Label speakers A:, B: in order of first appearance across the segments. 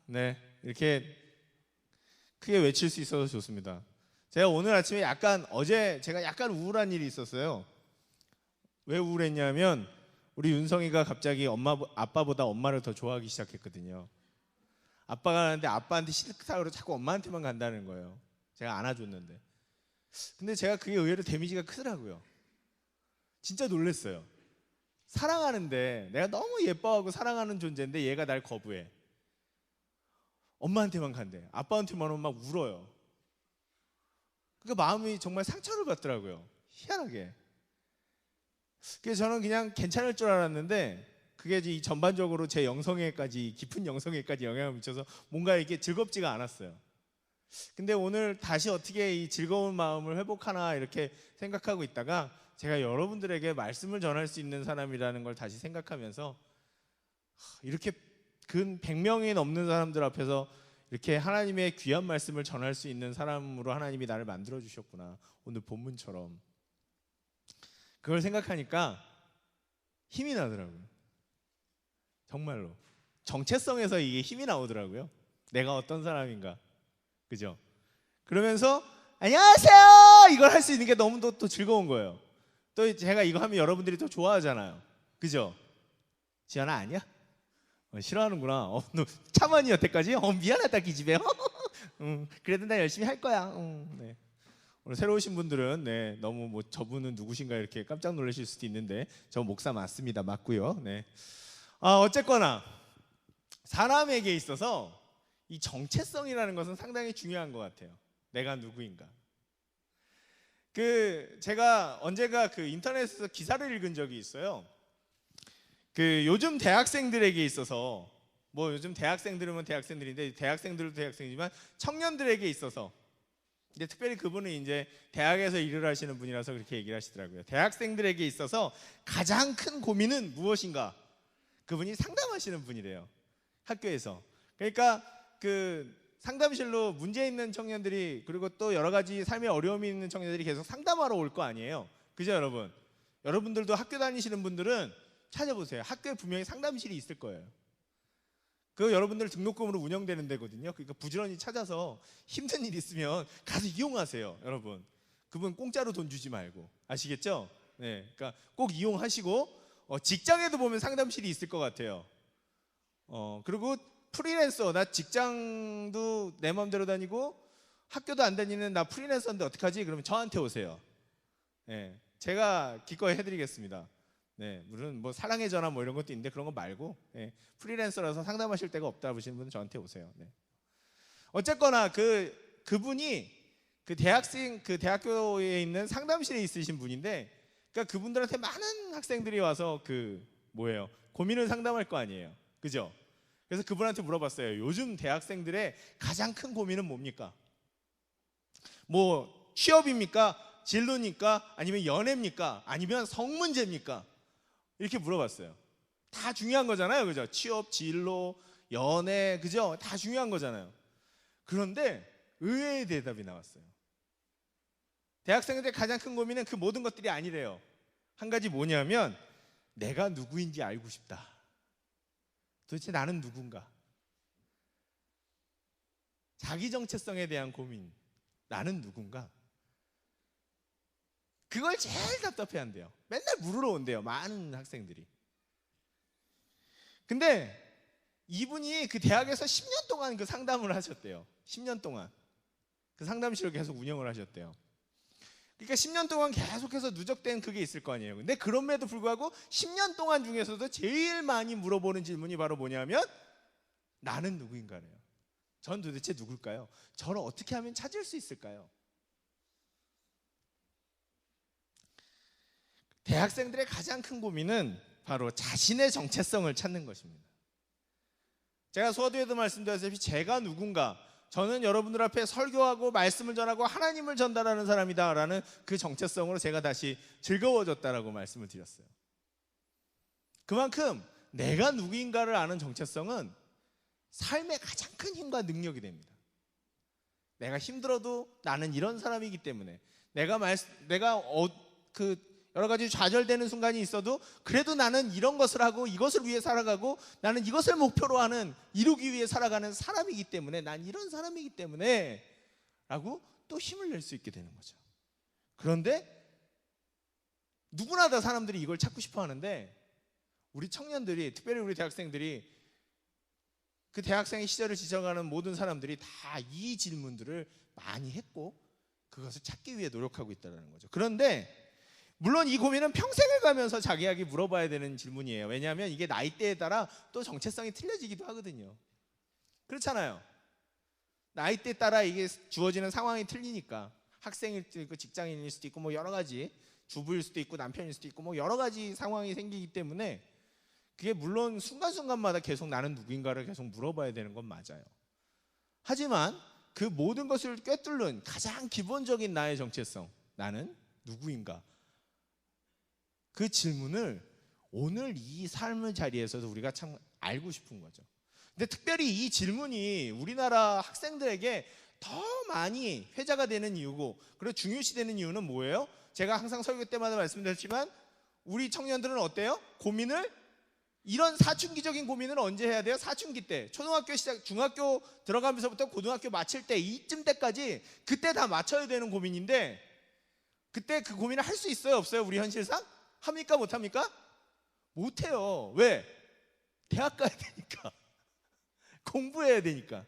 A: 네. 이렇게 크게 외칠 수 있어서 좋습니다. 제가 오늘 아침에 어제 제가 약간 우울한 일이 있었어요. 왜 우울했냐면 우리 윤성이가 갑자기 아빠보다 엄마를 더 좋아하기 시작했거든요. 아빠가 가는데 아빠한테 싫다고 그러고 자꾸 엄마한테만 간다는 거예요. 제가 안아줬는데. 근데 제가 그게 의외로 데미지가 크더라고요. 진짜 놀랐어요. 사랑하는데, 내가 너무 예뻐하고 사랑하는 존재인데 얘가 날 거부해. 엄마한테만 간대. 아빠한테만 오면 막 울어요. 그러니까 마음이 정말 상처를 받더라고요. 희한하게. 그래서 저는 그냥 괜찮을 줄 알았는데 그게 이 전반적으로 제 영성에까지, 깊은 영성에까지 영향을 미쳐서 뭔가 이게 즐겁지가 않았어요. 근데 오늘 다시 어떻게 이 즐거운 마음을 회복하나 이렇게 생각하고 있다가 제가 여러분들에게 말씀을 전할 수 있는 사람이라는 걸 다시 생각하면서 이렇게 근 100명이 넘는 사람들 앞에서 이렇게 하나님의 귀한 말씀을 전할 수 있는 사람으로 하나님이 나를 만들어 주셨구나. 오늘 본문처럼. 그걸 생각하니까 힘이 나더라고요. 정말로. 정체성에서 이게 힘이 나오더라고요. 내가 어떤 사람인가. 그죠? 그러면서 안녕하세요! 이걸 할 수 있는 게 너무 또 즐거운 거예요. 또 제가 이거 하면 여러분들이 더 좋아하잖아요. 그죠? 지연아 아니야? 싫어하는구나. 너 참았니 여태까지? 미안하다 기집애. 그래도 나 열심히 할 거야. 네. 오늘 새로 오신 분들은 네, 너무 뭐 저분은 누구신가 이렇게 깜짝 놀라실 수도 있는데 저 목사 맞습니다. 맞고요. 네. 어쨌거나 사람에게 있어서 이 정체성이라는 것은 상당히 중요한 것 같아요. 내가 누구인가. 제가 언제가 인터넷에서 기사를 읽은 적이 있어요. 요즘 대학생들에게 있어서, 뭐 요즘 대학생들이면 대학생들인데 대학생들도 대학생이지만 청년들에게 있어서, 근데 특별히 그분은 이제 대학에서 일을 하시는 분이라서 그렇게 얘기를 하시더라고요. 대학생들에게 있어서 가장 큰 고민은 무엇인가? 그분이 상담하시는 분이래요. 학교에서. 그러니까 상담실로 문제 있는 청년들이, 그리고 또 여러 가지 삶에 어려움이 있는 청년들이 계속 상담하러 올 거 아니에요. 그죠, 여러분? 여러분들도 학교 다니시는 분들은 찾아보세요. 학교에 분명히 상담실이 있을 거예요. 여러분들 등록금으로 운영되는 데거든요. 그러니까 부지런히 찾아서 힘든 일 있으면 가서 이용하세요, 여러분. 그분 공짜로 돈 주지 말고. 아시겠죠? 네, 그러니까 꼭 이용하시고, 직장에도 보면 상담실이 있을 것 같아요. 그리고 프리랜서, 나 직장도 내 마음대로 다니고 학교도 안 다니는 나 프리랜서인데 어떡하지? 그러면 저한테 오세요. 네, 제가 기꺼이 해드리겠습니다. 네, 물론 뭐 사랑의 전화 뭐 이런 것도 있는데 그런 거 말고, 네, 프리랜서라서 상담하실 데가 없다 보시는 분은 저한테 오세요. 네. 어쨌거나 그분이 대학교에 있는 상담실에 있으신 분인데, 그러니까 그분들한테 많은 학생들이 와서 고민을 상담할 거 아니에요. 그죠? 그래서 그분한테 물어봤어요. 요즘 대학생들의 가장 큰 고민은 뭡니까? 뭐 취업입니까? 진로입니까? 아니면 연애입니까? 아니면 성문제입니까? 이렇게 물어봤어요. 다 중요한 거잖아요. 그죠? 취업, 진로, 연애, 그죠? 다 중요한 거잖아요. 그런데 의외의 대답이 나왔어요. 대학생들의 가장 큰 고민은 그 모든 것들이 아니래요. 한 가지 뭐냐면 내가 누구인지 알고 싶다. 도대체 나는 누군가? 자기 정체성에 대한 고민. 나는 누군가? 그걸 제일 답답해한대요. 맨날 물으러 온대요, 많은 학생들이. 근데 이분이 대학에서 10년 동안 상담을 하셨대요. 10년 동안 그 상담실을 계속 운영을 하셨대요. 그러니까 10년 동안 계속해서 누적된 그게 있을 거 아니에요. 근데 그럼에도 불구하고 10년 동안 중에서도 제일 많이 물어보는 질문이 바로 뭐냐면 나는 누구인가래요. 전 도대체 누굴까요? 저를 어떻게 하면 찾을 수 있을까요? 대학생들의 가장 큰 고민은 바로 자신의 정체성을 찾는 것입니다. 제가 서두에도 말씀드렸다시피 제가 누군가, 저는 여러분들 앞에 설교하고 말씀을 전하고 하나님을 전달하는 사람이다 라는 그 정체성으로 제가 다시 즐거워졌다라고 말씀을 드렸어요. 그만큼 내가 누구인가를 아는 정체성은 삶의 가장 큰 힘과 능력이 됩니다. 내가 힘들어도 나는 이런 사람이기 때문에, 여러 가지 좌절되는 순간이 있어도 그래도 나는 이런 것을 하고 이것을 위해 살아가고 나는 이것을 목표로 하는, 이루기 위해 살아가는 사람이기 때문에, 난 이런 사람이기 때문에 라고 또 힘을 낼 수 있게 되는 거죠. 그런데 누구나 다 사람들이 이걸 찾고 싶어 하는데, 우리 청년들이, 특별히 우리 대학생들이, 그 대학생의 시절을 지쳐가는 모든 사람들이 다 이 질문들을 많이 했고 그것을 찾기 위해 노력하고 있다는 거죠. 그런데 물론 이 고민은 평생을 가면서 자기에게 물어봐야 되는 질문이에요. 왜냐하면 이게 나이대에 따라 또 정체성이 틀려지기도 하거든요. 그렇잖아요. 나이대에 따라 이게 주어지는 상황이 틀리니까, 학생일 수도 있고 직장인일 수도 있고 뭐 여러 가지, 주부일 수도 있고 남편일 수도 있고 뭐 여러 가지 상황이 생기기 때문에 그게 물론 순간순간마다 계속 나는 누구인가를 계속 물어봐야 되는 건 맞아요. 하지만 그 모든 것을 꿰뚫는 가장 기본적인 나의 정체성, 나는 누구인가, 그 질문을 오늘 이 삶의 자리에서도 우리가 참 알고 싶은 거죠. 근데 특별히 이 질문이 우리나라 학생들에게 더 많이 회자가 되는 이유고, 그리고 중요시되는 이유는 뭐예요? 제가 항상 설교 때마다 말씀드렸지만 우리 청년들은 어때요? 고민을, 이런 사춘기적인 고민을 언제 해야 돼요? 사춘기 때. 초등학교 시작, 중학교 들어가면서부터 고등학교 마칠 때, 이쯤 때까지 그때 다 맞춰야 되는 고민인데, 그때 그 고민을 할 수 있어요? 없어요? 우리 현실상? 합니까? 못합니까? 못해요. 왜? 대학 가야 되니까. 공부해야 되니까.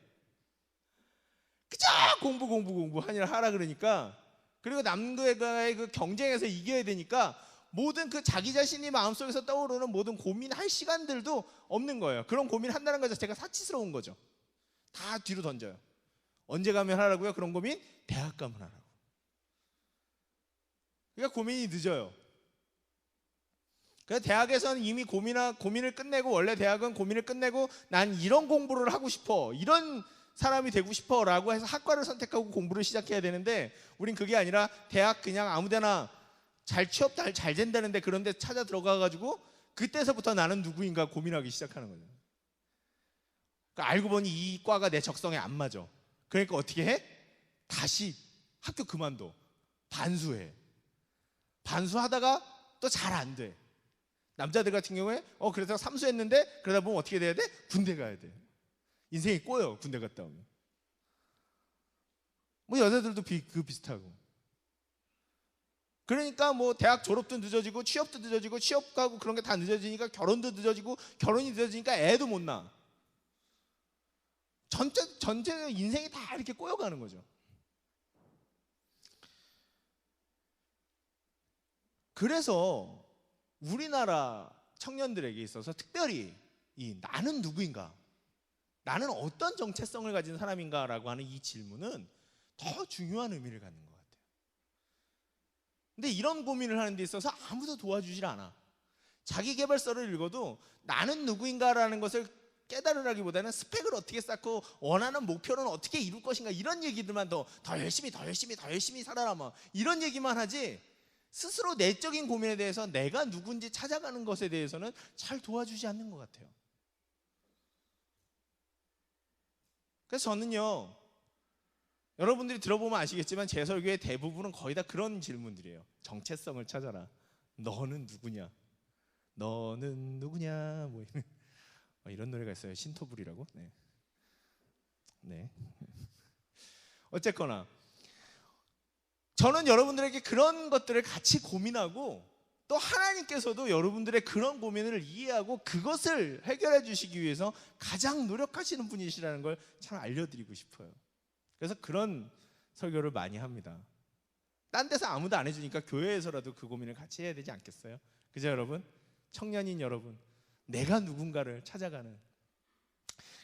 A: 그저 공부 하라 그러니까, 그리고 남들과의 그 경쟁에서 이겨야 되니까 모든 그 자기 자신이 마음속에서 떠오르는 모든 고민할 시간들도 없는 거예요. 그런 고민 한다는 것 자체가 사치스러운 거죠. 다 뒤로 던져요. 언제 가면 하라고요? 그런 고민? 대학 가면 하라고. 그러니까 고민이 늦어요. 그래서 대학에서는 이미 고민을 끝내고, 원래 대학은 고민을 끝내고 난 이런 공부를 하고 싶어, 이런 사람이 되고 싶어 라고 해서 학과를 선택하고 공부를 시작해야 되는데, 우린 그게 아니라 대학 그냥 아무데나 잘 취업 잘 된다는데 그런 데 찾아 들어가가지고 그때서부터 나는 누구인가 고민하기 시작하는 거죠. 그러니까 알고 보니 이 과가 내 적성에 안 맞아. 그러니까 어떻게 해? 다시 학교 그만둬. 반수해. 반수하다가 또 잘 안 돼. 남자들 같은 경우에 그래서 삼수했는데 그러다 보면 어떻게 돼야 돼? 군대 가야 돼. 인생이 꼬여, 군대 갔다 오면. 뭐 여자들도 비슷하고. 그러니까 뭐 대학 졸업도 늦어지고 취업도 늦어지고, 취업 가고 그런 게 다 늦어지니까 결혼도 늦어지고, 결혼이 늦어지니까 애도 못 낳아. 전체 인생이 다 이렇게 꼬여가는 거죠. 그래서 우리나라 청년들에게 있어서 특별히 이 나는 누구인가, 나는 어떤 정체성을 가진 사람인가라고 하는 이 질문은 더 중요한 의미를 갖는 것 같아요. 근데 이런 고민을 하는 데 있어서 아무도 도와주질 않아. 자기계발서를 읽어도 나는 누구인가라는 것을 깨달으라기보다는 스펙을 어떻게 쌓고 원하는 목표는 어떻게 이룰 것인가, 이런 얘기들만 더 열심히 살아라 뭐 이런 얘기만 하지, 스스로 내적인 고민에 대해서 내가 누군지 찾아가는 것에 대해서는 잘 도와주지 않는 것 같아요. 그래서 저는요, 여러분들이 들어보면 아시겠지만 제 설교의 대부분은 거의 다 그런 질문들이에요. 정체성을 찾아라. 너는 누구냐? 너는 누구냐? 뭐 이런 노래가 있어요. 신토불이라고. 네. 어쨌거나 저는 여러분들에게 그런 것들을 같이 고민하고, 또 하나님께서도 여러분들의 그런 고민을 이해하고 그것을 해결해 주시기 위해서 가장 노력하시는 분이시라는 걸 참 알려드리고 싶어요. 그래서 그런 설교를 많이 합니다. 딴 데서 아무도 안 해주니까 교회에서라도 그 고민을 같이 해야 되지 않겠어요? 그죠 여러분? 청년인 여러분, 내가 누군가를 찾아가는.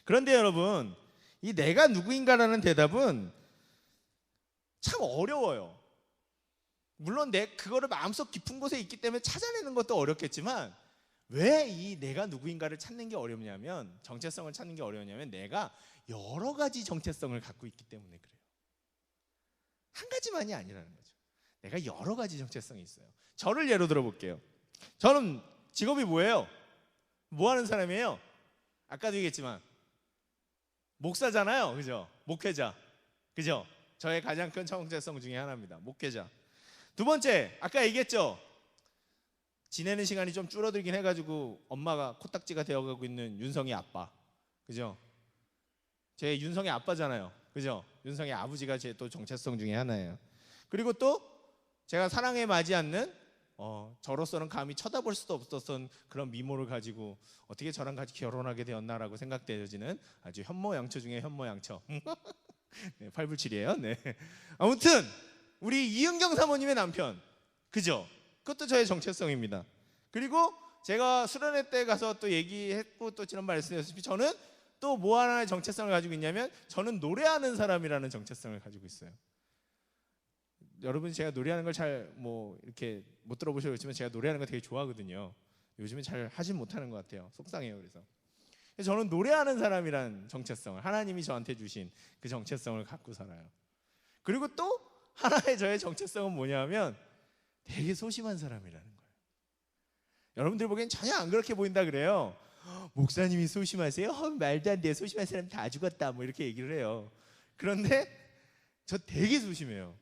A: 그런데 여러분, 이 내가 누구인가라는 대답은 참 어려워요. 물론 그거를 마음속 깊은 곳에 있기 때문에 찾아내는 것도 어렵겠지만, 왜 이 내가 누구인가를 찾는 게 어렵냐면, 정체성을 찾는 게 어려우냐면, 내가 여러 가지 정체성을 갖고 있기 때문에 그래요. 한 가지만이 아니라는 거죠. 내가 여러 가지 정체성이 있어요. 저를 예로 들어볼게요. 저는 직업이 뭐예요? 뭐 하는 사람이에요? 아까도 얘기했지만 목사잖아요. 그죠? 목회자. 그죠? 저의 가장 큰 정체성 중에 하나입니다. 목회자. 두 번째, 아까 얘기했죠? 지내는 시간이 좀 줄어들긴 해가지고 엄마가 코딱지가 되어가고 있는 윤성이 아빠, 그죠? 제 윤성이 아빠잖아요, 그죠? 윤성이 아버지가 제 또 정체성 중에 하나예요. 그리고 또 제가 사랑에 맞지 않는 저로서는 감히 쳐다볼 수도 없었던 그런 미모를 가지고 어떻게 저랑 같이 결혼하게 되었나라고 생각되어지는 아주 현모양처 중에 현모양처. 네, 8불7이에요. 네. 아무튼 우리 이은경 사모님의 남편, 그죠? 그것도 저의 정체성입니다. 그리고 제가 수련회 때 가서 또 얘기했고 또 지난번에 말씀드렸다시피 저는 또 뭐 하나의 정체성을 가지고 있냐면 저는 노래하는 사람이라는 정체성을 가지고 있어요. 여러분 제가 노래하는 걸 잘 뭐 이렇게 못 들어보셔도 그렇지만 제가 노래하는 거 되게 좋아하거든요. 요즘은 잘 하진 못하는 것 같아요. 속상해요. 그래서 저는 노래하는 사람이란 정체성을 하나님이 저한테 주신 그 정체성을 갖고 살아요. 그리고 또 하나의 저의 정체성은 뭐냐면 되게 소심한 사람이라는 거예요. 여러분들 보기엔 전혀 안 그렇게 보인다 그래요. 목사님이 소심하세요? 말도 안 돼. 소심한 사람 다 죽었다. 뭐 이렇게 얘기를 해요. 그런데 저 되게 소심해요.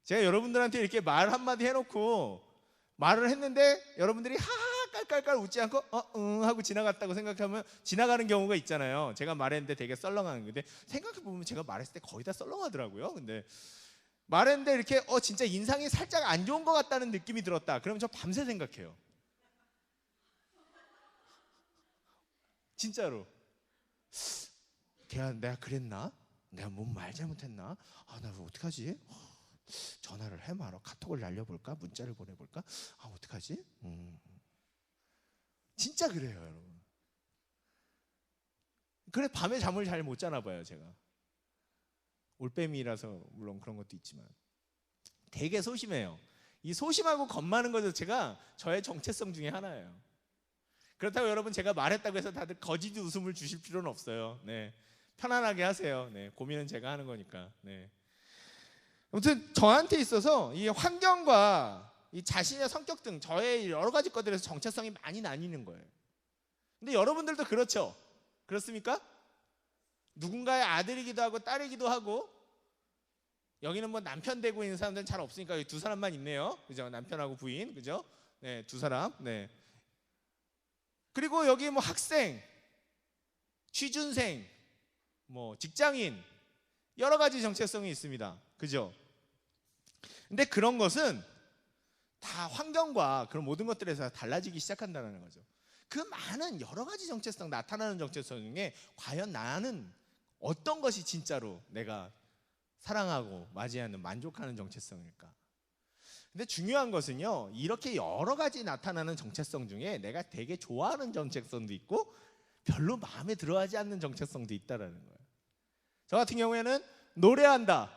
A: 제가 여러분들한테 이렇게 말 한마디 해놓고 말을 했는데 여러분들이 하하 깔깔깔 웃지 않고 응 하고 지나갔다고 생각하면 지나가는 경우가 있잖아요. 제가 말했는데 되게 썰렁한 건데 생각해보면 제가 말했을 때 거의 다 썰렁하더라고요. 근데 말했는데 이렇게 진짜 인상이 살짝 안 좋은 것 같다는 느낌이 들었다. 그러면 저 밤새 생각해요. 진짜로. 내가 그랬나? 내가 뭔 말 잘못했나? 나 어떡하지? 전화를 해 말어. 카톡을 날려볼까? 문자를 보내볼까? 어떡하지? 진짜 그래요, 여러분. 그래 밤에 잠을 잘 못 자나 봐요, 제가. 올빼미라서 물론 그런 것도 있지만 되게 소심해요. 이 소심하고 겁 많은 것 자체가 저의 정체성 중에 하나예요. 그렇다고 여러분 제가 말했다고 해서 다들 거짓 웃음을 주실 필요는 없어요. 네, 편안하게 하세요. 네, 고민은 제가 하는 거니까. 네. 아무튼 저한테 있어서 이 환경과 이 자신의 성격 등 저의 여러 가지 것들에서 정체성이 많이 나뉘는 거예요. 근데 여러분들도 그렇죠? 그렇습니까? 누군가의 아들이기도 하고 딸이기도 하고, 여기는 뭐 남편 되고 있는 사람들은 잘 없으니까 두 사람만 있네요. 그죠? 남편하고 부인, 그죠? 네, 두 사람. 네. 그리고 여기 뭐 학생, 취준생, 뭐 직장인, 여러 가지 정체성이 있습니다. 그죠? 근데 그런 것은 다 환경과 그런 모든 것들에서 달라지기 시작한다는 거죠. 그 많은 여러 가지 정체성, 나타나는 정체성 중에 과연 나는 어떤 것이 진짜로 내가 사랑하고 맞이하는 만족하는 정체성일까? 근데 중요한 것은요, 이렇게 여러 가지 나타나는 정체성 중에 내가 되게 좋아하는 정체성도 있고 별로 마음에 들어하지 않는 정체성도 있다라는 거예요. 저 같은 경우에는 노래한다,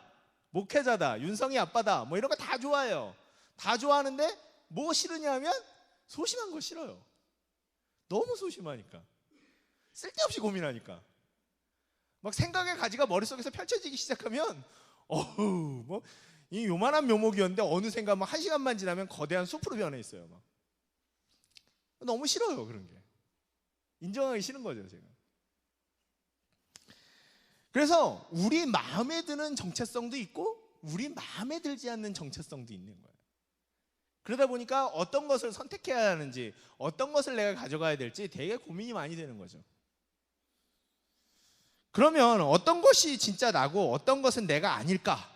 A: 목회자다, 윤성이 아빠다, 뭐 이런 거 다 좋아해요. 다 좋아하는데 뭐 싫으냐면 소심한 거 싫어요. 너무 소심하니까, 쓸데없이 고민하니까, 막 생각의 가지가 머릿속에서 펼쳐지기 시작하면 뭐 이 요만한 묘목이었는데 어느샌가 막 1시간만 지나면 거대한 숲으로 변해 있어요. 막 너무 싫어요. 그런 게 인정하기 싫은 거죠, 제가. 그래서 우리 마음에 드는 정체성도 있고 우리 마음에 들지 않는 정체성도 있는 거예요. 그러다 보니까 어떤 것을 선택해야 하는지, 어떤 것을 내가 가져가야 될지 되게 고민이 많이 되는 거죠. 그러면 어떤 것이 진짜 나고 어떤 것은 내가 아닐까?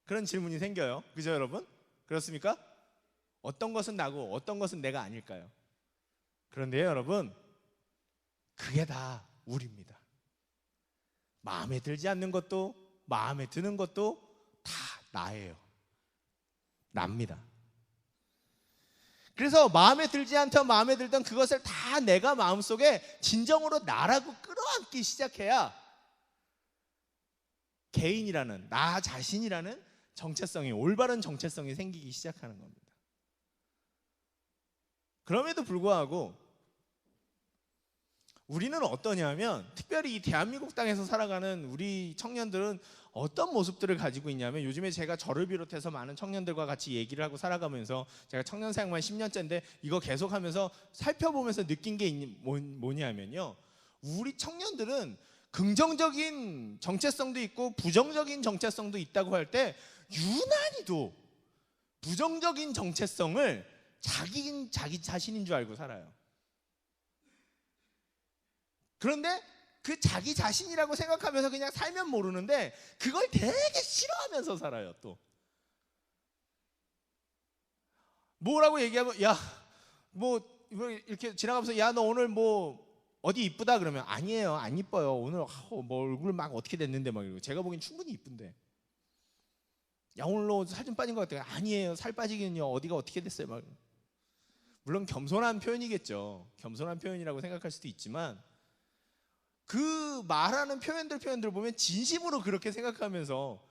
A: 그런 질문이 생겨요. 그죠, 여러분? 그렇습니까? 어떤 것은 나고 어떤 것은 내가 아닐까요? 그런데요, 여러분, 그게 다 우리입니다. 마음에 들지 않는 것도 마음에 드는 것도 다 나예요. 납니다. 그래서 마음에 들지 않던 마음에 들던 그것을 다 내가 마음속에 진정으로 나라고 끌어안기 시작해야 개인이라는, 나 자신이라는 정체성이, 올바른 정체성이 생기기 시작하는 겁니다. 그럼에도 불구하고 우리는 어떠냐면, 특별히 이 대한민국 땅에서 살아가는 우리 청년들은 어떤 모습들을 가지고 있냐면, 요즘에 제가 저를 비롯해서 많은 청년들과 같이 얘기를 하고 살아가면서, 제가 청년 생활만 10년째인데 이거 계속하면서 살펴보면서 느낀 게 뭐냐면요, 우리 청년들은 긍정적인 정체성도 있고 부정적인 정체성도 있다고 할 때 유난히도 부정적인 정체성을 자기 자신인 줄 알고 살아요. 그런데 그 자기 자신이라고 생각하면서 그냥 살면 모르는데 그걸 되게 싫어하면서 살아요. 또 뭐라고 얘기하면 야 뭐 이렇게 지나가면서 야 너 오늘 뭐 어디 이쁘다 그러면 아니에요, 안 이뻐요. 오늘 뭐 얼굴 막 어떻게 됐는데 막 이러고 제가 보기엔 충분히 이쁜데. 야 오늘 너 살 좀 빠진 것 같아요. 아니에요, 살 빠지긴요. 어디가 어떻게 됐어요 막. 물론 겸손한 표현이겠죠. 겸손한 표현이라고 생각할 수도 있지만 그 말하는 표현들 보면 진심으로 그렇게 생각하면서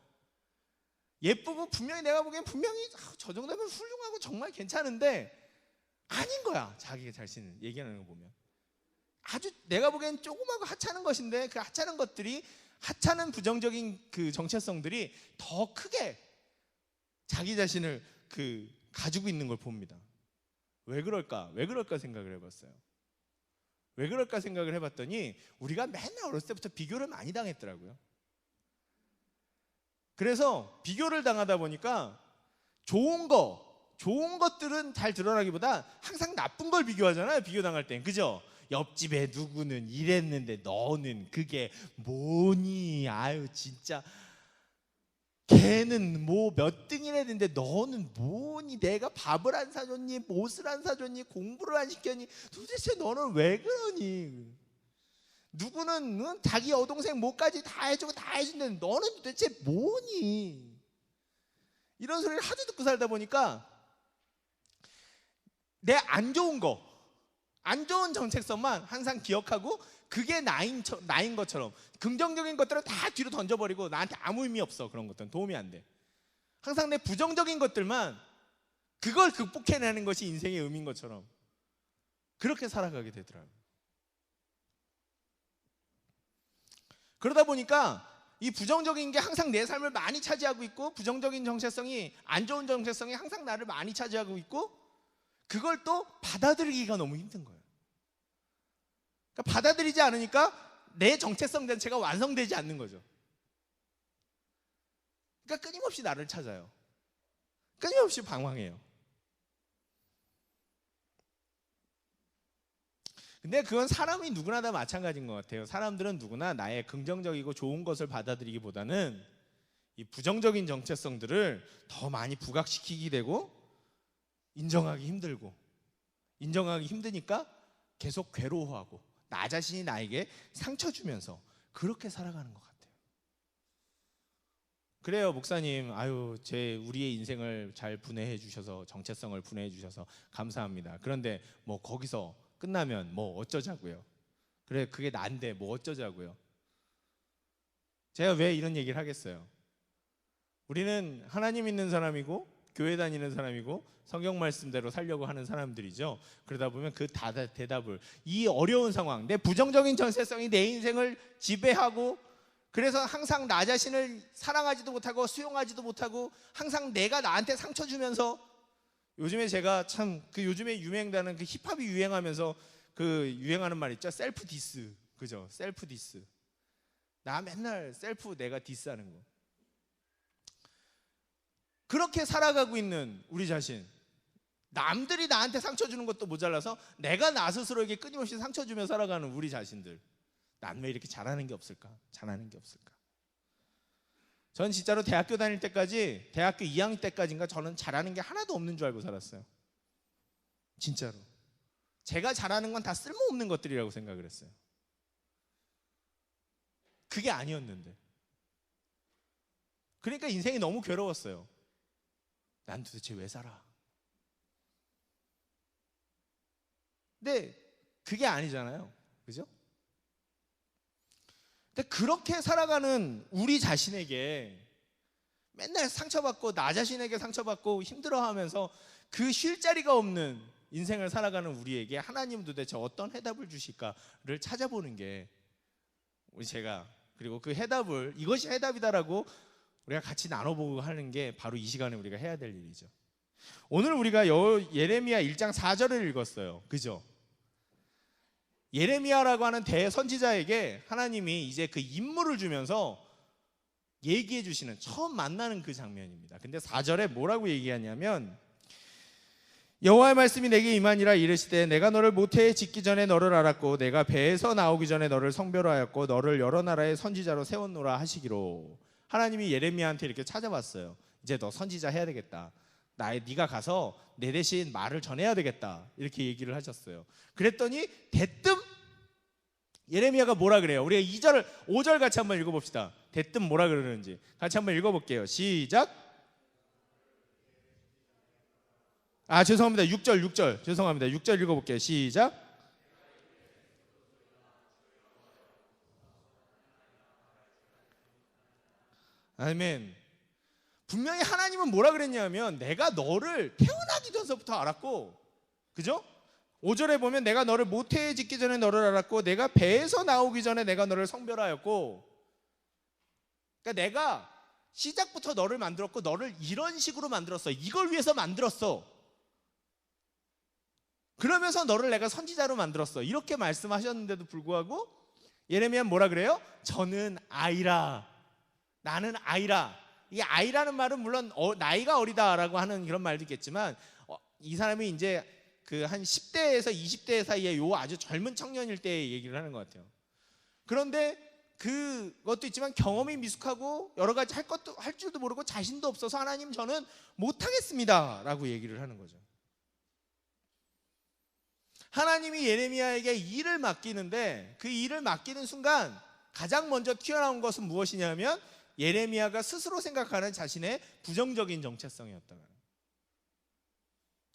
A: 예쁘고 분명히 내가 보기엔 분명히 저 정도면 훌륭하고 정말 괜찮은데 아닌 거야. 자기 자신을 얘기하는 거 보면 아주 내가 보기엔 조그마하고 하찮은 것인데 그 하찮은 것들이 하찮은 부정적인 그 정체성들이 더 크게 자기 자신을 가지고 있는 걸 봅니다. 왜 그럴까 생각을 해봤어요. 왜 그럴까 생각을 해봤더니 우리가 맨날 어렸을 때부터 비교를 많이 당했더라고요. 그래서 비교를 당하다 보니까 좋은 것들은 잘 드러나기보다 항상 나쁜 걸 비교하잖아요. 비교당할 땐. 그죠? 옆집에 누구는 이랬는데 너는 그게 뭐니? 아유 진짜 걔는 뭐 몇 등이나 했는데 너는 뭐니? 내가 밥을 안 사줬니? 옷을 안 사줬니? 공부를 안 시켰니? 도대체 너는 왜 그러니? 누구는 자기 여동생 뭐까지 다 해주고 다 해준다는데 너는 도대체 뭐니? 이런 소리를 하도 듣고 살다 보니까 내 안 좋은 안 좋은 정체성만 항상 기억하고 그게 나인 것처럼 긍정적인 것들은 다 뒤로 던져버리고 나한테 아무 의미 없어. 그런 것들은 도움이 안 돼. 항상 내 부정적인 것들만 그걸 극복해내는 것이 인생의 의미인 것처럼 그렇게 살아가게 되더라고요. 그러다 보니까 이 부정적인 게 항상 내 삶을 많이 차지하고 있고 부정적인 정체성이 안 좋은 정체성이 항상 나를 많이 차지하고 있고 그걸 또 받아들이기가 너무 힘든 거예요. 그러니까 받아들이지 않으니까 내 정체성 자체가 완성되지 않는 거죠. 그러니까 끊임없이 나를 찾아요. 끊임없이 방황해요. 근데 그건 사람이 누구나 다 마찬가지인 것 같아요. 사람들은 누구나 나의 긍정적이고 좋은 것을 받아들이기보다는 이 부정적인 정체성들을 더 많이 부각시키게 되고 인정하기 힘들고 인정하기 힘드니까 계속 괴로워하고 나 자신이 나에게 상처 주면서 그렇게 살아가는 것 같아요. 그래요, 목사님. 아유, 우리의 인생을 잘 분해해 주셔서 정체성을 분해해 주셔서 감사합니다. 그런데 뭐 거기서 끝나면 뭐 어쩌자고요? 그래, 그게 난데 뭐 어쩌자고요? 제가 왜 이런 얘기를 하겠어요? 우리는 하나님 믿는 사람이고 교회 다니는 사람이고 성경 말씀대로 살려고 하는 사람들이죠. 그러다 보면 그 대답을 이 어려운 상황, 내 부정적인 정체성이 내 인생을 지배하고 그래서 항상 나 자신을 사랑하지도 못하고 수용하지도 못하고 항상 내가 나한테 상처 주면서 요즘에 제가 참 요즘에 유행되는 그 힙합이 유행하면서 유행하는 말 있죠. 셀프 디스. 그죠? 셀프 디스. 나 맨날 내가 디스하는 거. 그렇게 살아가고 있는 우리 자신. 남들이 나한테 상처 주는 것도 모자라서 내가 나 스스로에게 끊임없이 상처 주며 살아가는 우리 자신들. 난 왜 이렇게 잘하는 게 없을까? 잘하는 게 없을까? 전 진짜로 대학교 다닐 때까지 대학교 2학년 때까지인가 저는 잘하는 게 하나도 없는 줄 알고 살았어요. 진짜로. 제가 잘하는 건 다 쓸모없는 것들이라고 생각을 했어요. 그게 아니었는데. 그러니까 인생이 너무 괴로웠어요. 난 도대체 왜 살아? 근데 그게 아니잖아요. 그죠? 근데 그렇게 살아가는 우리 자신에게 맨날 상처받고 나 자신에게 상처받고 힘들어하면서 그 쉴 자리가 없는 인생을 살아가는 우리에게 하나님은 도대체 어떤 해답을 주실까를 찾아보는 게 제가 그리고 그 해답을 이것이 해답이다라고 우리가 같이 나눠보고 하는 게 바로 이 시간에 우리가 해야 될 일이죠. 오늘 우리가 예레미야 1장 4절을 읽었어요. 그죠? 예레미야라고 하는 대선지자에게 하나님이 이제 그 임무를 주면서 얘기해 주시는 처음 만나는 그 장면입니다. 근데 4절에 뭐라고 얘기하냐면 여호와의 말씀이 내게 임하니라. 이르시되 내가 너를 모태에 짓기 전에 너를 알았고 내가 배에서 나오기 전에 너를 성별하였고 너를 여러 나라의 선지자로 세웠노라 하시기로. 하나님이 예레미야한테 이렇게 찾아왔어요. 이제 너 선지자 해야 되겠다. 네가 가서 내 대신 말을 전해야 되겠다. 이렇게 얘기를 하셨어요. 그랬더니 대뜸 예레미야가 뭐라 그래요? 우리가 2절, 5절 같이 한번 읽어봅시다. 대뜸 뭐라 그러는지 같이 한번 읽어볼게요. 시작. 죄송합니다. 6절 죄송합니다. 6절 읽어볼게요. 시작. 아멘. 분명히 하나님은 뭐라 그랬냐면 내가 너를 태어나기 전서부터 알았고, 그죠? 5절에 보면 내가 너를 모태에 짓기 전에 너를 알았고 내가 배에서 나오기 전에 내가 너를 성별하였고. 그러니까 내가 시작부터 너를 만들었고 너를 이런 식으로 만들었어. 이걸 위해서 만들었어. 그러면서 너를 내가 선지자로 만들었어. 이렇게 말씀하셨는데도 불구하고 예레미야는 뭐라 그래요? 저는 아이라. 나는 아이라. 이 아이라는 말은 물론 나이가 어리다라고 하는 그런 말도 있겠지만 이 사람이 이제 그 한 10대에서 20대 사이에 요 아주 젊은 청년일 때 얘기를 하는 것 같아요. 그런데 그것도 있지만 경험이 미숙하고 여러 가지 할 줄도 모르고 자신도 없어서 하나님 저는 못하겠습니다라고 얘기를 하는 거죠. 하나님이 예레미야에게 일을 맡기는데 그 일을 맡기는 순간 가장 먼저 튀어나온 것은 무엇이냐면 예레미야가 스스로 생각하는 자신의 부정적인 정체성이었다.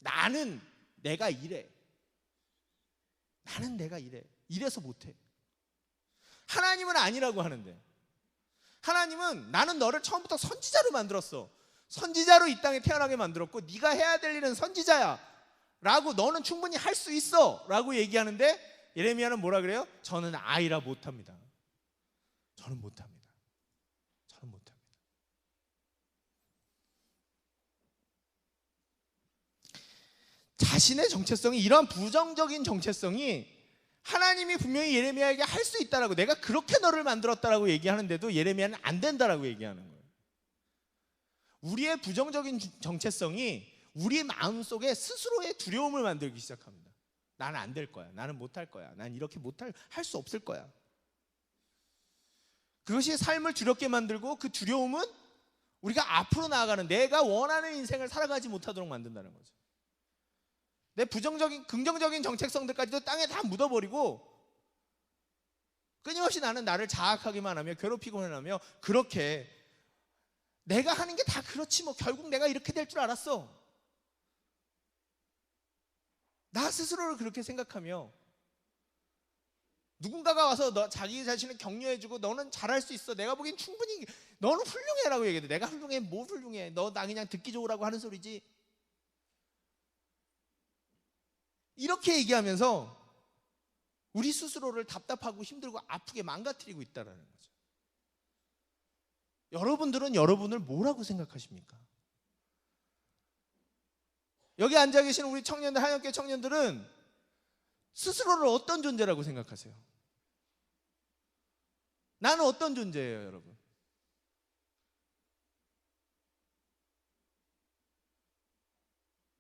A: 나는 내가 이래. 나는 내가 이래. 이래서 못해. 하나님은 아니라고 하는데, 하나님은 나는 너를 처음부터 선지자로 만들었어. 선지자로 이 땅에 태어나게 만들었고 네가 해야 될 일은 선지자야 라고, 너는 충분히 할 수 있어 라고 얘기하는데 예레미야는 뭐라 그래요? 저는 아이라 못합니다. 저는 못합니다. 저는 못합니다. 자신의 정체성이, 이러한 부정적인 정체성이 하나님이 분명히 예레미야에게 할 수 있다라고, 내가 그렇게 너를 만들었다라고 얘기하는데도 예레미야는 안 된다라고 얘기하는 거예요. 우리의 부정적인 정체성이 우리 마음속에 스스로의 두려움을 만들기 시작합니다. 나는 안 될 거야. 나는 못할 거야. 난 이렇게 할 수 없을 거야. 그것이 삶을 두렵게 만들고 그 두려움은 우리가 앞으로 나아가는, 내가 원하는 인생을 살아가지 못하도록 만든다는 거죠. 내 부정적인, 긍정적인 정체성들까지도 땅에 다 묻어버리고 끊임없이 나는 나를 자학하기만 하며 괴롭히고만 하며, 그렇게 내가 하는 게 다 그렇지 뭐 결국 내가 이렇게 될 줄 알았어, 나 스스로를 그렇게 생각하며 누군가가 와서 자기 자신을 격려해주고 너는 잘할 수 있어, 내가 보기엔 충분히 너는 훌륭해라고 얘기해도 내가 훌륭해? 뭐 훌륭해? 너 나 그냥 듣기 좋으라고 하는 소리지, 이렇게 얘기하면서 우리 스스로를 답답하고 힘들고 아프게 망가뜨리고 있다는 거죠. 여러분들은 여러분을 뭐라고 생각하십니까? 여기 앉아 계신 우리 청년들, 한영교회 청년들은 스스로를 어떤 존재라고 생각하세요? 나는 어떤 존재예요, 여러분?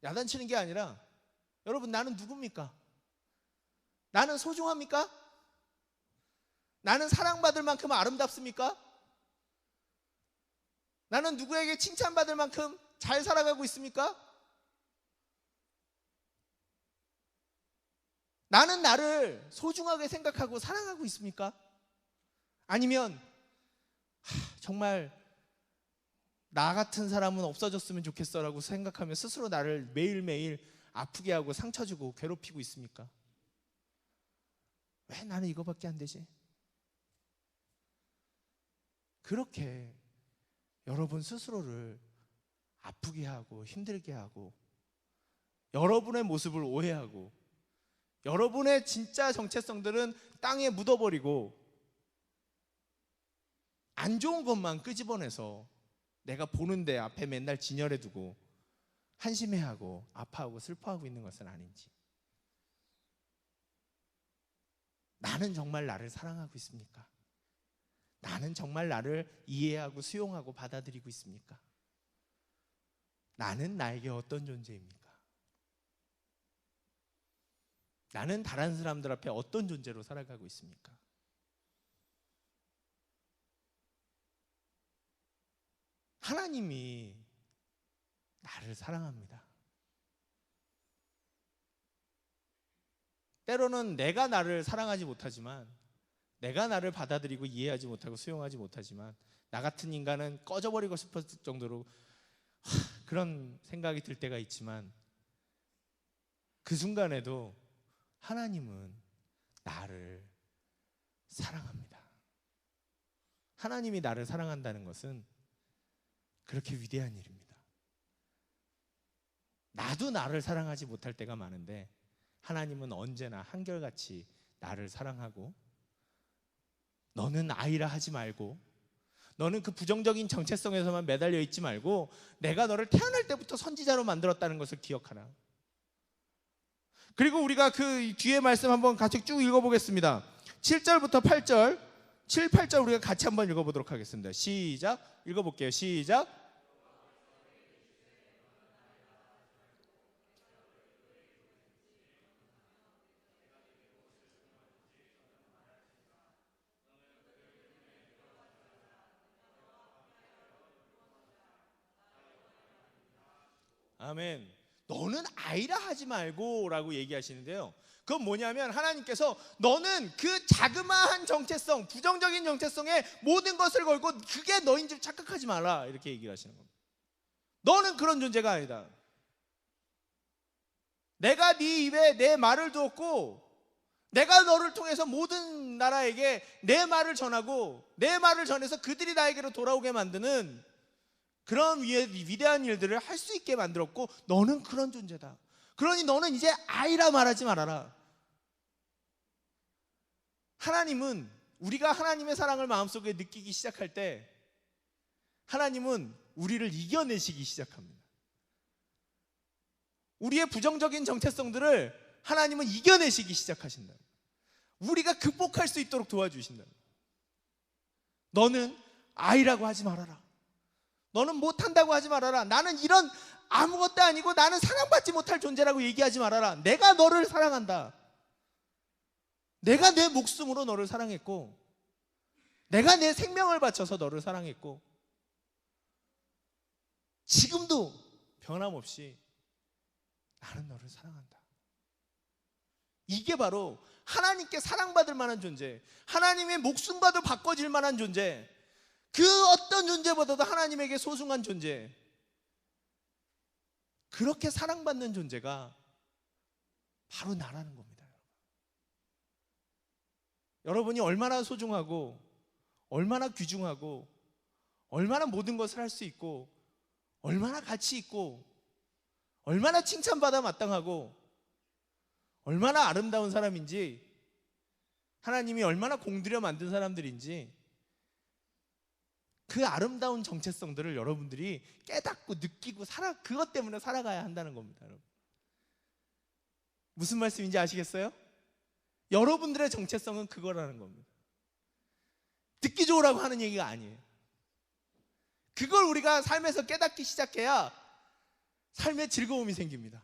A: 야단치는 게 아니라, 여러분 나는 누굽니까? 나는 소중합니까? 나는 사랑받을 만큼 아름답습니까? 나는 누구에게 칭찬받을 만큼 잘 살아가고 있습니까? 나는 나를 소중하게 생각하고 사랑하고 있습니까? 아니면 정말 나 같은 사람은 없어졌으면 좋겠어 라고 생각하며 스스로 나를 매일매일 아프게 하고 상처 주고 괴롭히고 있습니까? 왜 나는 이거밖에 안 되지? 그렇게 여러분 스스로를 아프게 하고 힘들게 하고 여러분의 모습을 오해하고 여러분의 진짜 정체성들은 땅에 묻어버리고 안 좋은 것만 끄집어내서 내가 보는데 앞에 맨날 진열해두고 한심해하고 아파하고 슬퍼하고 있는 것은 아닌지, 나는 정말 나를 사랑하고 있습니까? 나는 정말 나를 이해하고 수용하고 받아들이고 있습니까? 나는 나에게 어떤 존재입니까? 나는 다른 사람들 앞에 어떤 존재로 살아가고 있습니까? 하나님이 나를 사랑합니다. 때로는 내가 나를 사랑하지 못하지만, 내가 나를 받아들이고 이해하지 못하고 수용하지 못하지만, 나 같은 인간은 꺼져버리고 싶었을 정도로 그런 생각이 들 때가 있지만, 그 순간에도 하나님은 나를 사랑합니다. 하나님이 나를 사랑한다는 것은 그렇게 위대한 일입니다. 나도 나를 사랑하지 못할 때가 많은데 하나님은 언제나 한결같이 나를 사랑하고, 너는 아이라 하지 말고, 너는 그 부정적인 정체성에서만 매달려 있지 말고 내가 너를 태어날 때부터 선지자로 만들었다는 것을 기억하라. 그리고 우리가 그 뒤에 말씀 한번 같이 쭉 읽어보겠습니다. 7절부터 8절, 7, 8절 우리가 같이 한번 읽어보도록 하겠습니다. 시작. 읽어볼게요. 시작. 아멘. 너는 아이라 하지 말고 라고 얘기하시는데요, 그건 뭐냐면 하나님께서 너는 그 자그마한 정체성, 부정적인 정체성에 모든 것을 걸고 그게 너인 줄 착각하지 마라, 이렇게 얘기를 하시는 겁니다. 너는 그런 존재가 아니다. 내가 네 입에 내 말을 두었고, 내가 너를 통해서 모든 나라에게 내 말을 전하고, 내 말을 전해서 그들이 나에게로 돌아오게 만드는 그런 위대한 일들을 할 수 있게 만들었고, 너는 그런 존재다. 그러니 너는 이제 아이라 말하지 말아라. 하나님은, 우리가 하나님의 사랑을 마음속에 느끼기 시작할 때 하나님은 우리를 이겨내시기 시작합니다. 우리의 부정적인 정체성들을 하나님은 이겨내시기 시작하신다. 우리가 극복할 수 있도록 도와주신다. 너는 아이라고 하지 말아라. 너는 못한다고 하지 말아라. 나는 이런 아무것도 아니고 나는 사랑받지 못할 존재라고 얘기하지 말아라. 내가 너를 사랑한다. 내가 내 목숨으로 너를 사랑했고, 내가 내 생명을 바쳐서 너를 사랑했고, 지금도 변함없이 나는 너를 사랑한다. 이게 바로 하나님께 사랑받을 만한 존재, 하나님의 목숨과도 바꿔질 만한 존재, 그 어떤 존재보다도 하나님에게 소중한 존재, 그렇게 사랑받는 존재가 바로 나라는 겁니다. 여러분이 얼마나 소중하고, 얼마나 귀중하고, 얼마나 모든 것을 할 수 있고, 얼마나 가치 있고, 얼마나 칭찬받아 마땅하고, 얼마나 아름다운 사람인지, 하나님이 얼마나 공들여 만든 사람들인지, 그 아름다운 정체성들을 여러분들이 깨닫고 느끼고 그것 때문에 살아가야 한다는 겁니다. 여러분, 무슨 말씀인지 아시겠어요? 여러분들의 정체성은 그거라는 겁니다. 듣기 좋으라고 하는 얘기가 아니에요. 그걸 우리가 삶에서 깨닫기 시작해야 삶에 즐거움이 생깁니다.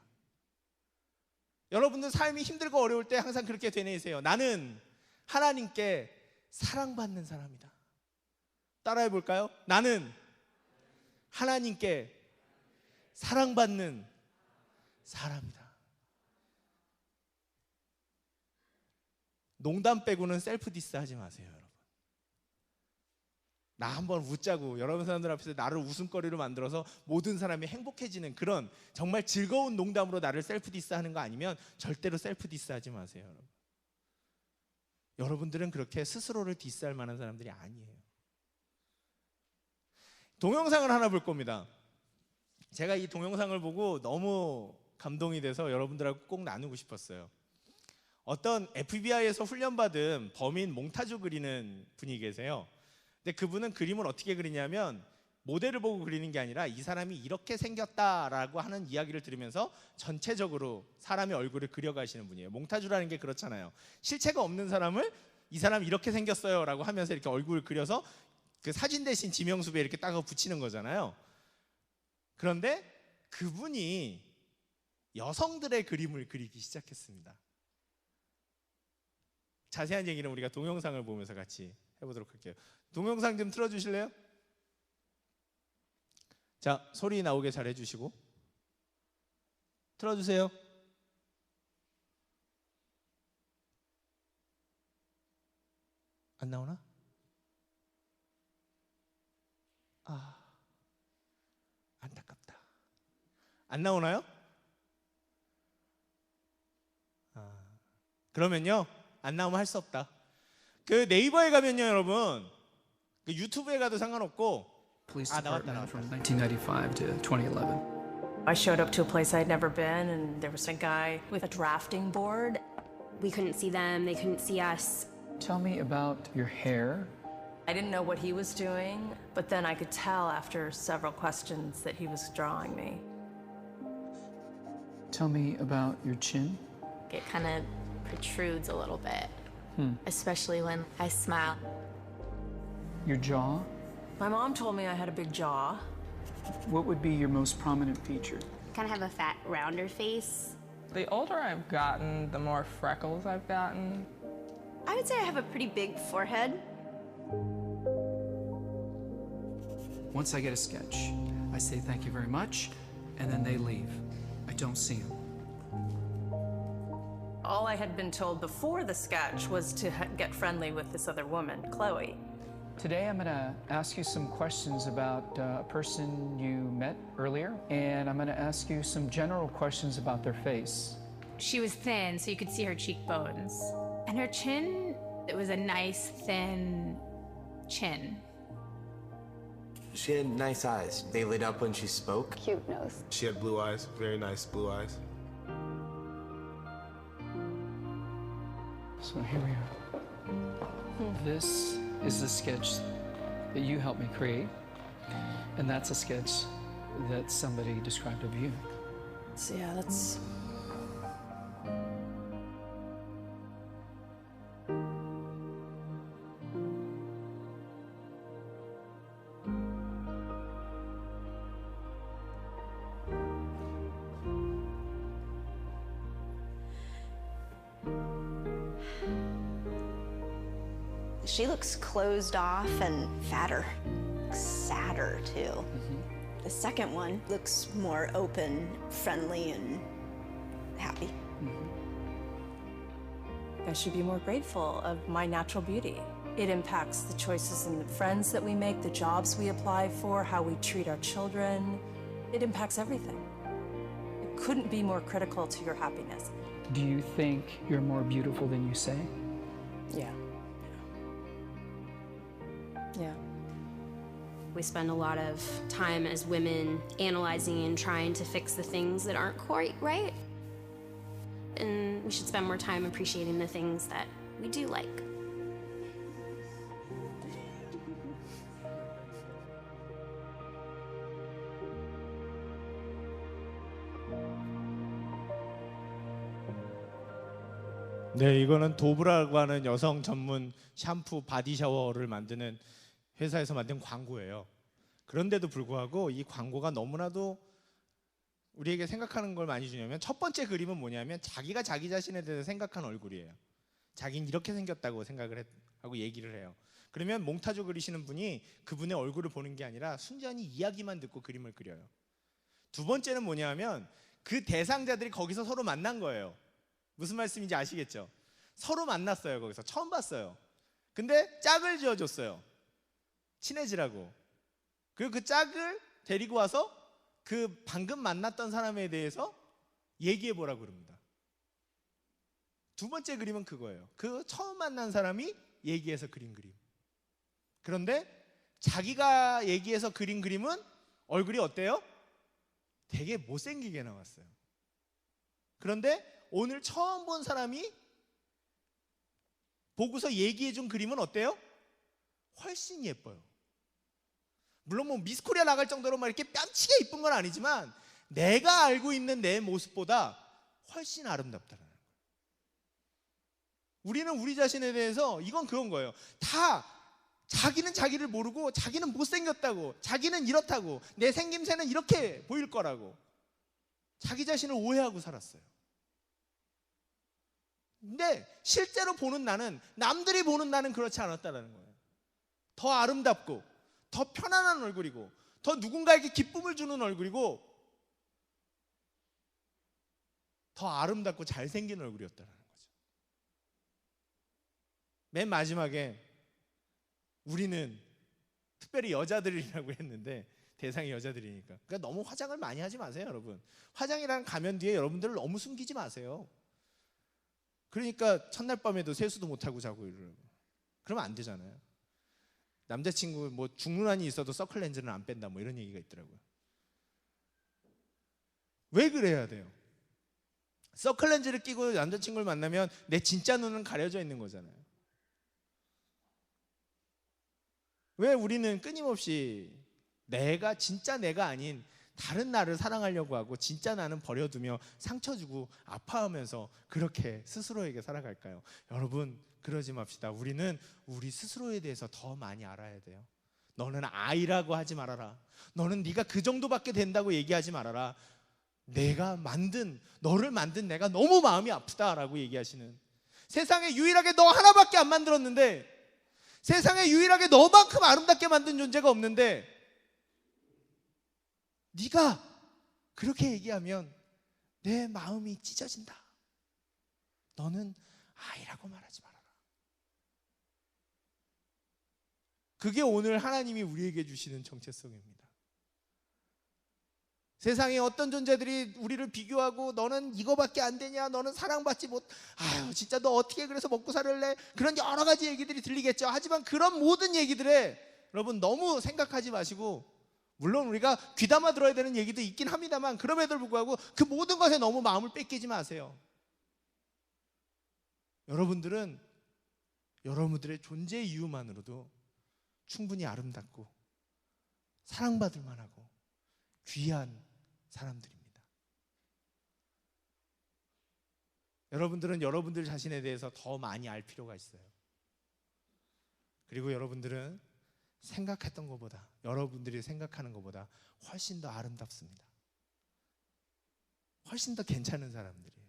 A: 여러분들 삶이 힘들고 어려울 때 항상 그렇게 되뇌이세요. 나는 하나님께 사랑받는 사람이다. 따라해 볼까요? 나는 하나님께 사랑받는 사람이다. 농담 빼고는 셀프 디스 하지 마세요, 여러분. 나 한번 웃자고 여러분 사람들 앞에서 나를 웃음거리로 만들어서 모든 사람이 행복해지는 그런 정말 즐거운 농담으로 나를 셀프 디스 하는 거 아니면 절대로 셀프 디스 하지 마세요, 여러분. 여러분들은 그렇게 스스로를 디스할 만한 사람들이 아니에요. 동영상을 하나 볼 겁니다. 제가 이 동영상을 보고 너무 감동이 돼서 여러분들하고 꼭 나누고 싶었어요. 어떤 FBI에서 훈련받은 범인 몽타주 그리는 분이 계세요. 근데 그분은 그림을 어떻게 그리냐면 모델을 보고 그리는 게 아니라 이 사람이 이렇게 생겼다라고 하는 이야기를 들으면서 전체적으로 사람의 얼굴을 그려가시는 분이에요. 몽타주라는 게 그렇잖아요. 실체가 없는 사람을 이 사람이 이렇게 생겼어요 라고 하면서 이렇게 얼굴을 그려서 그 사진 대신 지명수배 이렇게 딱 붙이는 거잖아요. 그런데 그분이 여성들의 그림을 그리기 시작했습니다. 자세한 얘기는 우리가 동영상을 보면서 같이 해보도록 할게요. 동영상 좀 틀어주실래요? 자, 소리 나오게 잘 해주시고 틀어주세요. 안 나오나? 아, 안타깝다. 안 나오나요? 그러면요, 안 나오면 할 수 없다. 그 네이버에 가면요, 여러분, 그 유튜브에 가도 상관없고.
B: Police
A: 나왔다,
B: department
A: 나왔다.
B: from 1995 to 2011.
C: I showed up to a place I'd never been, and there was a guy with a drafting board.
D: We couldn't see them, they couldn't see us.
B: Tell me about your hair.
C: I didn't know what he was doing, but then I could tell after several questions that he was drawing me.
B: Tell me about your chin.
E: It kind of protrudes a little bit, especially when I smile.
B: Your jaw.
C: My mom told me I had a big jaw.
B: What would be your most prominent feature?
D: Kind of have a fat, rounder face.
F: The older I've gotten, the more freckles I've gotten.
D: I would say I have a pretty big forehead.
B: Once I get a sketch, I say thank you very much, and then they leave. I don't see them.
C: All I had been told before the sketch was to get friendly with this other woman, Chloe.
B: Today I'm going to ask you some questions about a person you met earlier, and I'm going to ask you some general questions about their face.
E: She was thin, so you could see her cheekbones. And her chin, it was a nice, thin chin.
G: She had nice eyes. They lit up when she spoke.
H: Cute nose.
I: She had blue eyes, very nice blue eyes.
B: So here we are. This is the sketch that you helped me create, and that's a sketch that somebody described of you.
C: So yeah, that's...
H: She looks closed off and fatter. Sadder, too. The second one looks more open, friendly, and happy.
C: I should be more grateful of my natural beauty. It impacts the choices and the friends that we make, the jobs we apply for, how we treat our children. It impacts everything. It couldn't be more critical to your happiness.
B: Do you think you're more beautiful than you say?
C: Yeah. Yeah.
D: We spend a lot of time as women analyzing and trying to fix the things that aren't quite right. And we should spend more time appreciating the things that we do like.
A: 네, 이거는 도브라고 하는 여성 전문 샴푸 바디 샤워를 만드는 회사에서 만든 광고예요. 그런데도 불구하고 이 광고가 너무나도 우리에게 생각하는 걸 많이 주냐면, 첫 번째 그림은 뭐냐면 자기가 자기 자신에 대해서 생각한 얼굴이에요. 자기는 이렇게 생겼다고 생각을 하고 얘기를 해요. 그러면 몽타주 그리시는 분이 그분의 얼굴을 보는 게 아니라 순전히 이야기만 듣고 그림을 그려요. 두 번째는 뭐냐면 그 대상자들이 거기서 서로 만난 거예요. 무슨 말씀인지 아시겠죠? 서로 만났어요. 거기서 처음 봤어요. 근데 짝을 지어줬어요. 친해지라고. 그리고 그 짝을 데리고 와서 그 방금 만났던 사람에 대해서 얘기해 보라고 그럽니다. 두 번째 그림은 그거예요. 그 처음 만난 사람이 얘기해서 그린 그림. 그런데 자기가 얘기해서 그린 그림은 얼굴이 어때요? 되게 못생기게 나왔어요. 그런데 오늘 처음 본 사람이 보고서 얘기해 준 그림은 어때요? 훨씬 예뻐요. 물론 뭐 미스 코리아 나갈 정도로 막 이렇게 뺨치게 이쁜 건 아니지만 내가 알고 있는 내 모습보다 훨씬 아름답다는 거예요. 우리는 우리 자신에 대해서 이건 그런 거예요. 다 자기는 자기를 모르고 자기는 못생겼다고, 자기는 이렇다고, 내 생김새는 이렇게 보일 거라고 자기 자신을 오해하고 살았어요. 근데 실제로 보는 나는, 남들이 보는 나는 그렇지 않았다라는 거예요. 더 아름답고 더 편안한 얼굴이고 더 누군가에게 기쁨을 주는 얼굴이고 더 아름답고 잘생긴 얼굴이었다는 거죠. 맨 마지막에 우리는 특별히 여자들이라고 했는데 대상이 여자들이니까, 그러니까 너무 화장을 많이 하지 마세요, 여러분. 화장이라는 가면 뒤에 여러분들을 너무 숨기지 마세요. 그러니까 첫날 밤에도 세수도 못하고 자고 이러고 그러면 안 되잖아요. 남자친구 뭐 중후란이 있어도 서클 렌즈는 안 뺀다 뭐 이런 얘기가 있더라고요. 왜 그래야 돼요? 서클 렌즈를 끼고 남자친구를 만나면 내 진짜 눈은 가려져 있는 거잖아요. 왜 우리는 끊임없이 내가 진짜 내가 아닌 다른 나를 사랑하려고 하고 진짜 나는 버려두며 상처 주고 아파하면서 그렇게 스스로에게 살아갈까요? 여러분, 그러지 맙시다. 우리는 우리 스스로에 대해서 더 많이 알아야 돼요. 너는 아이라고 하지 말아라. 너는 네가 그 정도밖에 된다고 얘기하지 말아라. 내가 만든, 너를 만든 내가 너무 마음이 아프다라고 얘기하시는, 세상에 유일하게 너 하나밖에 안 만들었는데, 세상에 유일하게 너만큼 아름답게 만든 존재가 없는데 네가 그렇게 얘기하면 내 마음이 찢어진다. 너는 아이라고 말하지 말아라. 그게 오늘 하나님이 우리에게 주시는 정체성입니다. 세상에 어떤 존재들이 우리를 비교하고 너는 이거밖에 안 되냐, 너는 사랑받지 못, 아유 진짜 너 어떻게 그래서 먹고 살을래, 그런 여러 가지 얘기들이 들리겠죠. 하지만 그런 모든 얘기들에 여러분 너무 생각하지 마시고, 물론 우리가 귀담아 들어야 되는 얘기도 있긴 합니다만 그럼에도 불구하고 그 모든 것에 너무 마음을 뺏기지 마세요. 여러분들은 여러분들의 존재 이유만으로도 충분히 아름답고 사랑받을 만하고 귀한 사람들입니다. 여러분들은 여러분들 자신에 대해서 더 많이 알 필요가 있어요. 그리고 여러분들은 생각했던 것보다, 여러분들이 생각하는 것보다 훨씬 더 아름답습니다. 훨씬 더 괜찮은 사람들이에요.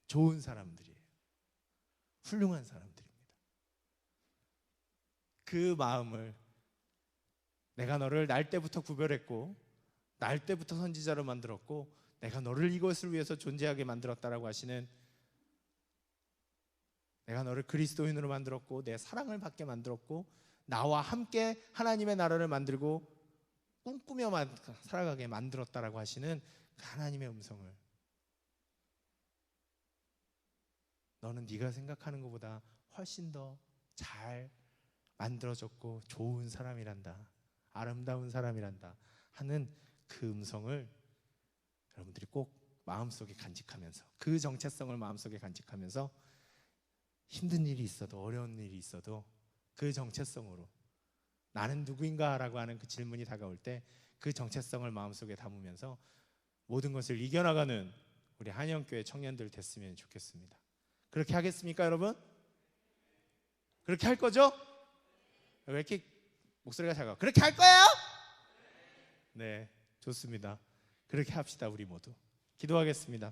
A: 좋은 사람들이에요. 훌륭한 사람들입니다. 그 마음을, 내가 너를 날 때부터 구별했고 날 때부터 선지자로 만들었고 내가 너를 이것을 위해서 존재하게 만들었다라고 하시는, 내가 너를 그리스도인으로 만들었고 내 사랑을 받게 만들었고 나와 함께 하나님의 나라를 만들고 꿈꾸며 살아가게 만들었다라고 하시는 그 하나님의 음성을, 너는 네가 생각하는 것보다 훨씬 더 잘 만들어졌고 좋은 사람이란다, 아름다운 사람이란다 하는 그 음성을 여러분들이 꼭 마음속에 간직하면서, 그 정체성을 마음속에 간직하면서 힘든 일이 있어도 어려운 일이 있어도 그 정체성으로 나는 누구인가 라고 하는 그 질문이 다가올 때 그 정체성을 마음속에 담으면서 모든 것을 이겨나가는 우리 한영교회 청년들 됐으면 좋겠습니다. 그렇게 하겠습니까, 여러분? 그렇게 할 거죠? 왜 이렇게 목소리가 작아? 그렇게 할 거예요? 네, 좋습니다. 그렇게 합시다. 우리 모두 기도하겠습니다.